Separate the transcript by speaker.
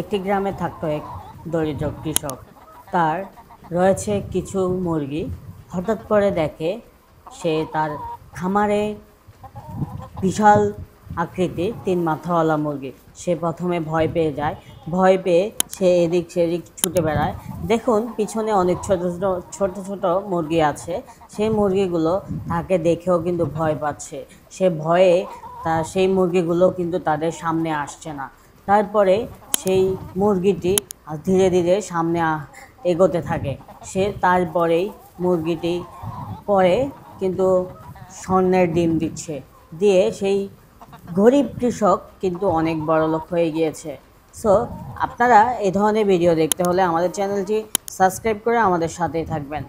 Speaker 1: একটি গ্রামে থাকতো এক দরিদ্র কৃষক। তার রয়েছে কিছু মুরগি। হঠাৎ করে দেখে সে তার খামারে বিশাল আকৃতির ৩ মাথাওয়ালা মুরগি। সে প্রথমে ভয় পেয়ে যায়। ভয় পেয়ে সে এদিক সেদিক ছুটে বেড়ায়। দেখুন পিছনে অনেক ছোট ছোট মুরগি আছে। সেই মুরগিগুলো তাকে দেখেও কিন্তু ভয় পাচ্ছে। সে ভয়ে সেই মুরগিগুলো কিন্তু তাদের সামনে আসছে না। তারপরে সেই মুরগিটি ধীরে ধীরে সামনে এগোতে থাকে। সে তারপরেই মুরগিটি পরে কিন্তু স্বর্ণের ডিম দিচ্ছে। দিয়ে সেই গরিব কৃষক কিন্তু অনেক বড়লোক হয়ে গিয়েছে। সো আপনারা এই ধরনের ভিডিও দেখতে হলে আমাদের চ্যানেলটি সাবস্ক্রাইব করে আমাদের সাথেই থাকবেন।